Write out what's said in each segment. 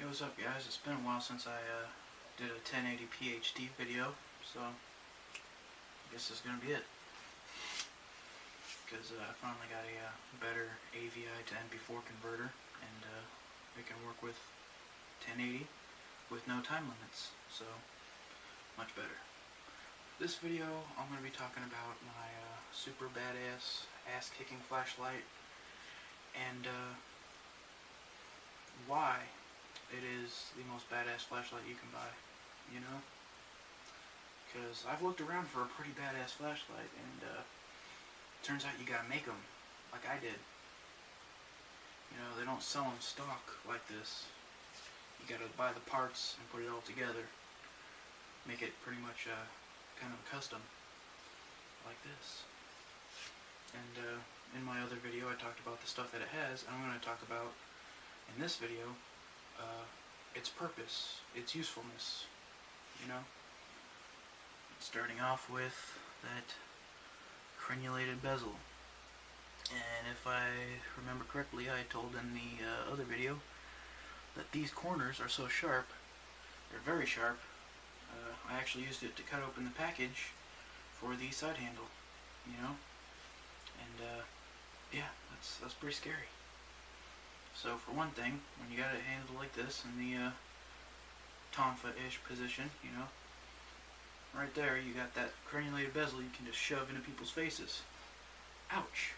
Hey, what's up guys? It's been a while since I did a 1080p HD video, so I guess this is going to be it. Because I finally got a better AVI to MP4 converter, and it can work with 1080 with no time limits, so much better. This video I'm going to be talking about my super badass ass-kicking flashlight, and why it is the most badass flashlight you can buy, you know? Because I've looked around for a pretty badass flashlight, and turns out you gotta make them, like I did. You know, they don't sell them stock like this. You gotta buy the parts and put it all together. Make it pretty much kind of custom, like this. And in my other video I talked about the stuff that it has. I'm going to talk about, in this video, its purpose, its usefulness, you know? Starting off with that crenulated bezel. And if I remember correctly, I told in the other video that these corners are so sharp, they're very sharp. I actually used it to cut open the package for the side handle, you know? And yeah, that's pretty scary. So for one thing, when you got it handled like this in the tonfa-ish position, you know, right there you got that crenulated bezel you can just shove into people's faces. Ouch.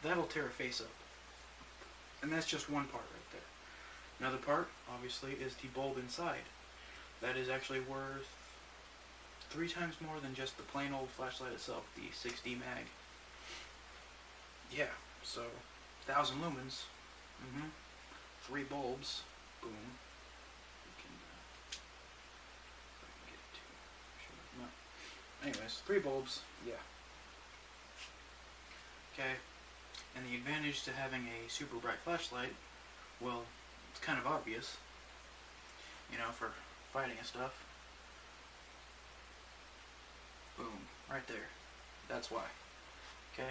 That'll tear a face up. And that's just one part right there. Another part, obviously, is the bulb inside. That is actually worth 3 times more than just the plain old flashlight itself, the 6D mag. Yeah, so 1,000 lumens. 3 bulbs. Boom. Anyways, 3 bulbs. Yeah. Okay. And the advantage to having a super bright flashlight, well, it's kind of obvious. You know, for fighting and stuff. Boom. Right there. That's why. Okay?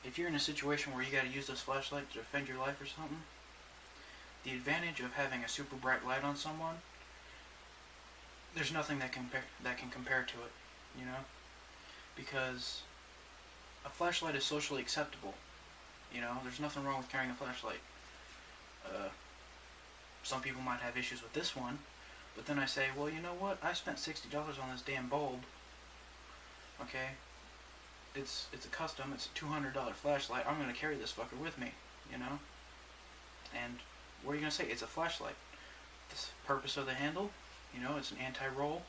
If you're in a situation where you gotta use this flashlight to defend your life or something, the advantage of having a super bright light on someone, there's nothing that can compare to it, you know? Because a flashlight is socially acceptable, you know? There's nothing wrong with carrying a flashlight. Some people might have issues with this one, but then I say, well, you know what? I spent $60 on this damn bulb, okay? It's a custom, it's a $200 flashlight. I'm going to carry this fucker with me, you know? And what are you going to say? It's a flashlight. The purpose of the handle, you know, it's an anti-roll.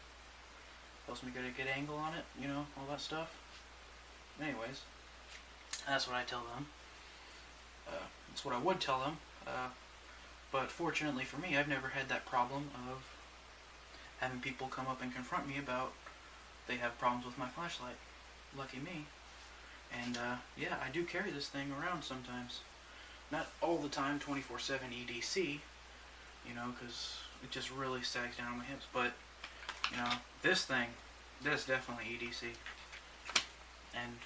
Helps me get a good angle on it, you know, all that stuff. Anyways, that's what I tell them. That's what I would tell them. But fortunately for me, I've never had that problem of having people come up and confront me about they have problems with my flashlight. Lucky me. And yeah, I do carry this thing around sometimes. Not all the time, 24/7 EDC, you know, because it just really sags down on my hips. But, you know, this thing, that's definitely EDC. And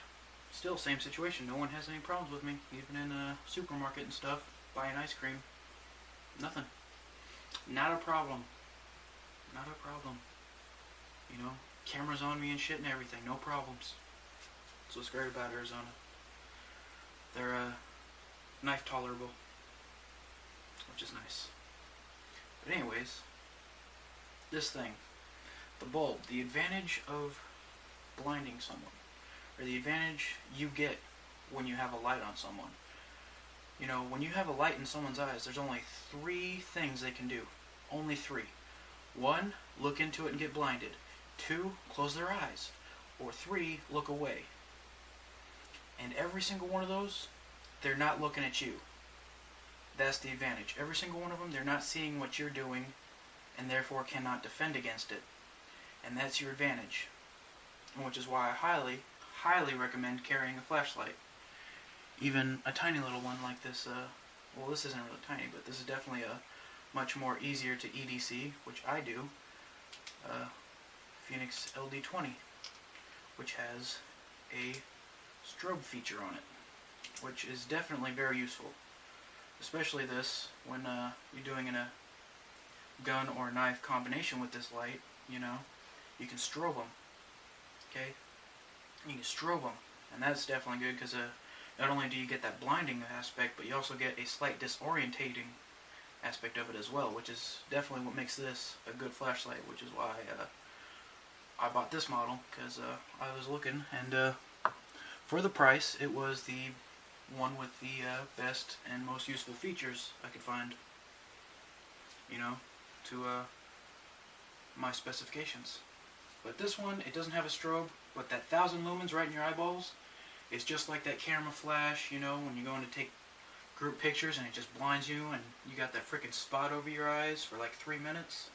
still, same situation. No one has any problems with me, even in a supermarket and stuff, buying ice cream. Nothing. Not a problem. Not a problem. You know, cameras on me and shit and everything, no problems. That's what's great about Arizona. They're knife tolerable, which is nice. But anyways, this thing, the bulb, the advantage of blinding someone, or the advantage you get when you have a light on someone. You know, when you have a light in someone's eyes, there's only 3 things they can do. Only 3. 1, look into it and get blinded. 2, close their eyes. Or 3, look away. And every single one of those, they're not looking at you. That's the advantage. Every single one of them, they're not seeing what you're doing, and therefore cannot defend against it. And that's your advantage. Which is why I highly, highly recommend carrying a flashlight. Even a tiny little one like this, well, this isn't really tiny, but this is definitely a much more easier to EDC, which I do, Fenix LD20, which has a strobe feature on it, which is definitely very useful. Especially this when you're doing in a gun or knife combination with this light, you know, you can strobe them. Okay, you can strobe them, and that's definitely good because not only do you get that blinding aspect, but you also get a slight disorientating aspect of it as well, which is definitely what makes this a good flashlight, which is why I bought this model, because I was looking, and for the price, it was the one with the best and most useful features I could find, you know, to my specifications. But this one, it doesn't have a strobe, but that 1,000 lumens right in your eyeballs, it's just like that camera flash, you know, when you go in to take group pictures and it just blinds you and you got that freaking spot over your eyes for like 3 minutes.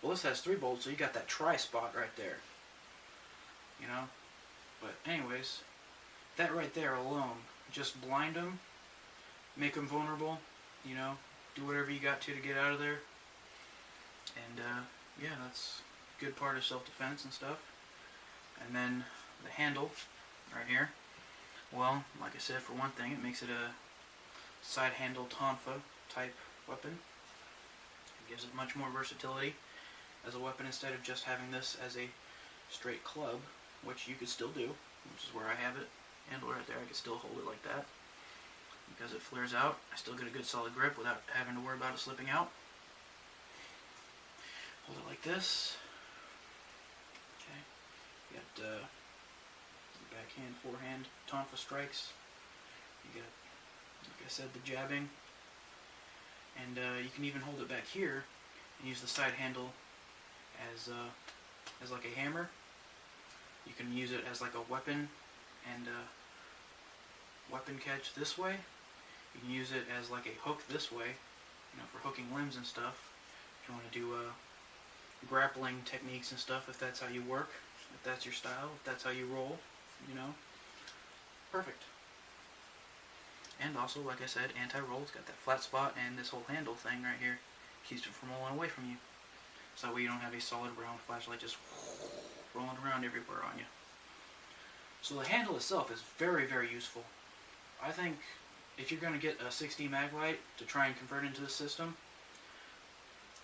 Well, this has 3 bolts, so you got that tri-spot right there, you know. But anyways, that right there alone, just blind them, make them vulnerable, you know, do whatever you got to get out of there. And yeah, that's a good part of self-defense and stuff. And then the handle right here, well, like I said, for one thing, it makes it a side handle tonfa type weapon. It gives it much more versatility as a weapon instead of just having this as a straight club, which you could still do, which is where I have it handle right there. I could still hold it like that because it flares out. I still get a good solid grip without having to worry about it slipping out. Hold it like this. Okay. You got backhand, forehand, tonfa strikes. You got, like I said, the jabbing. And you can even hold it back here and use the side handle as like a hammer. You can use it as like a weapon and weapon catch this way. You can use it as like a hook this way, you know, for hooking limbs and stuff. If you want to do grappling techniques and stuff, if that's how you work, if that's your style, if that's how you roll, you know, perfect. And also, like I said, anti-roll. It's got that flat spot and this whole handle thing right here keeps it from rolling away from you. So that way you don't have a solid round flashlight just rolling around everywhere on you. So the handle itself is very, very useful. I think if you're going to get a 6D Maglite to try and convert into the system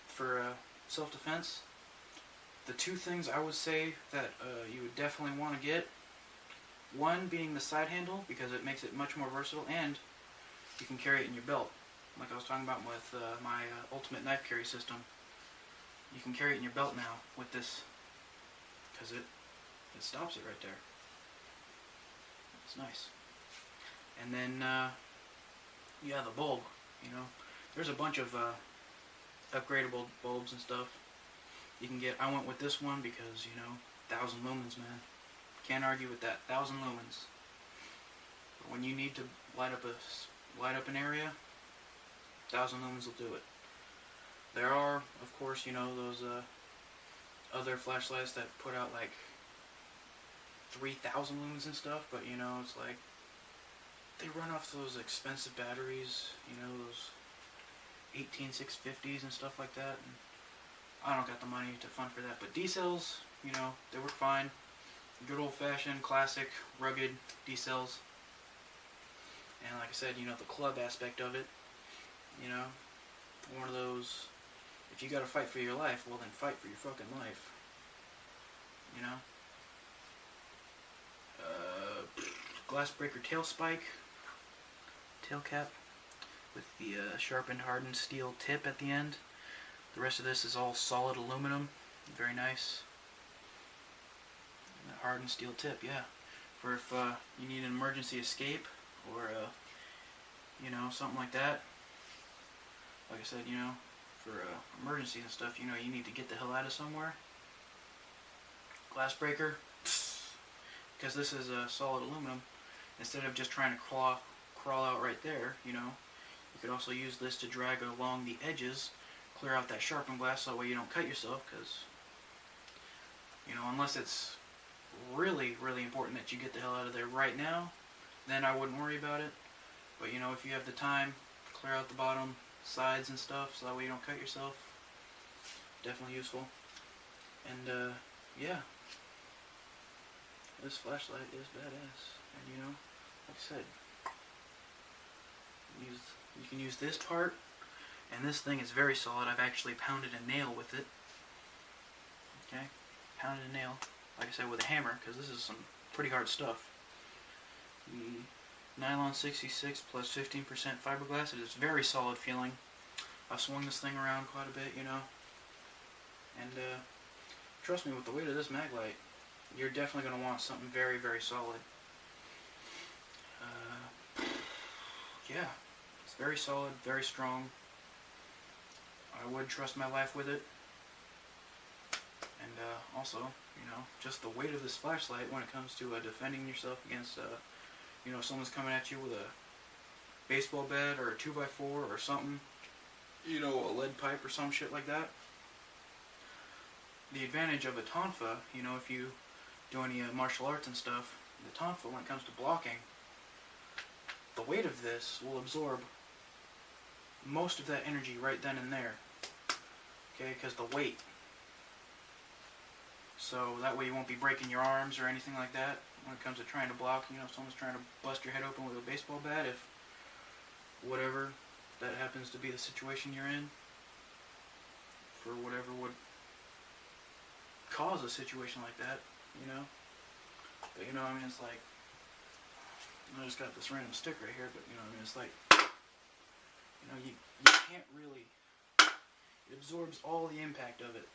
for self-defense, the 2 things I would say that you would definitely want to get, one being the side handle, because it makes it much more versatile, and you can carry it in your belt. Like I was talking about with my ultimate knife carry system. You can carry it in your belt now with this, because it stops it right there. It's nice. And then, yeah, the bulb, you know. There's a bunch of upgradable bulbs and stuff you can get. I went with this one because, you know, 1,000 lumens, man. Can't argue with that. 1,000 lumens. But when you need to light up an area, 1,000 lumens will do it. There are, of course, you know, those other flashlights that put out like 3,000 lumens and stuff, but you know, it's like they run off those expensive batteries, you know, those 18650s and stuff like that, and I don't got the money to fund for that. But D-cells, you know, they work fine. Good old-fashioned, classic, rugged D-cells. And like I said, you know, the club aspect of it, you know, one of those, if you gotta fight for your life, well then fight for your fucking life, you know. Glass breaker tail spike, tail cap, with the sharpened hardened steel tip at the end. The rest of this is all solid aluminum, very nice. And the hardened steel tip, yeah, for if you need an emergency escape or you know, something like that. Like I said, you know, for emergencies and stuff, you know, you need to get the hell out of somewhere. Glass breaker, because this is solid aluminum. Instead of just trying to crawl out right there, you know, you could also use this to drag along the edges, clear out that sharpened glass, so that way you don't cut yourself. Because, you know, unless it's really, really important that you get the hell out of there right now, then I wouldn't worry about it. But, you know, if you have the time, clear out the bottom, sides and stuff, so that way you don't cut yourself. Definitely useful. And, yeah. This flashlight is badass. And, you know, like I said, you can use this part And this thing is very solid. I've actually pounded a nail with it. Okay, pounded a nail, like I said, with a hammer, because this is some pretty hard stuff. The nylon 66 plus 15% fiberglass. It is very solid feeling. I've swung this thing around quite a bit, you know. And trust me, with the weight of this Maglite, you're definitely going to want something very, very solid. Yeah, it's very solid, very strong. I would trust my life with it. And also, you know, just the weight of this flashlight when it comes to defending yourself against, you know, someone's coming at you with a baseball bat or a 2x4 or something, you know, a lead pipe or some shit like that. The advantage of a tonfa, you know, if you do any martial arts and stuff, the tonfa, when it comes to blocking, the weight of this will absorb most of that energy right then and there. Okay, because the weight. So that way you won't be breaking your arms or anything like that when it comes to trying to block. You know, if someone's trying to bust your head open with a baseball bat, if whatever that happens to be the situation you're in, for whatever would cause a situation like that, you know. But you know, I mean, it's like, I just got this random stick right here, but you know, I mean, it's like, you know, you can't really, it absorbs all the impact of it,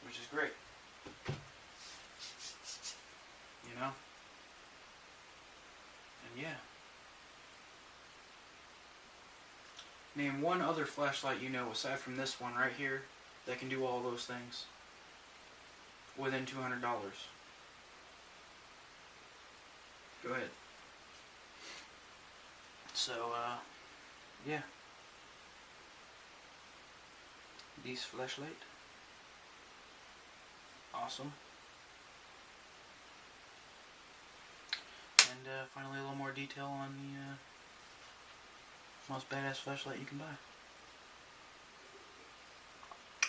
which is great, you know. And yeah, name one other flashlight you know aside from this one right here that can do all those things within $200. Go ahead. So, yeah. This flashlight. Awesome. And finally a little more detail on the most badass flashlight you can buy.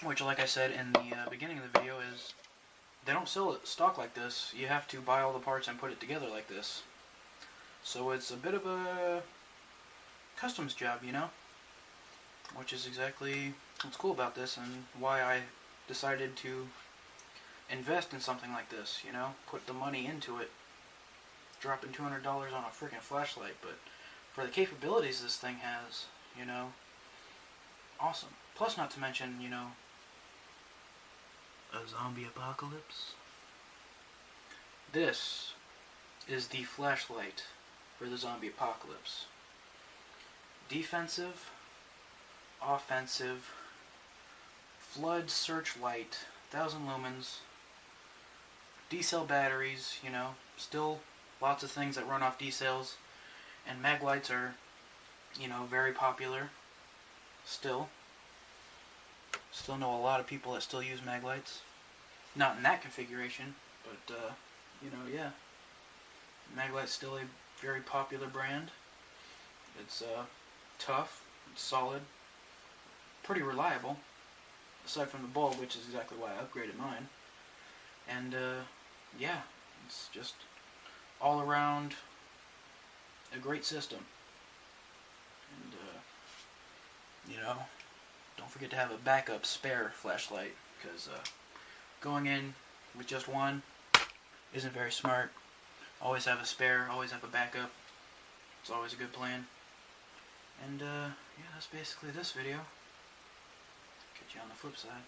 Which, like I said in the beginning of the video, is they don't sell it stock like this. You have to buy all the parts and put it together like this. So it's a bit of a customs job, you know? Which is exactly what's cool about this and why I decided to invest in something like this, you know? Put the money into it. Dropping $200 on a freaking flashlight, but for the capabilities this thing has, you know, awesome. Plus, not to mention, you know, a zombie apocalypse. This is the flashlight for the zombie apocalypse. Defensive, offensive, flood searchlight, 1000 lumens, D-cell batteries, you know, still lots of things that run off D-cells, and Maglites are, you know, very popular still. Still know a lot of people that still use Maglites. Not in that configuration, but, you know, yeah. Maglite's still a very popular brand. It's tough, it's solid, pretty reliable, aside from the bulb, which is exactly why I upgraded mine. And, yeah, it's just all around a great system. And, you know, don't forget to have a backup spare flashlight, because going in with just one isn't very smart. Always have a spare, always have a backup. It's always a good plan. And yeah, that's basically this video. Catch you on the flip side.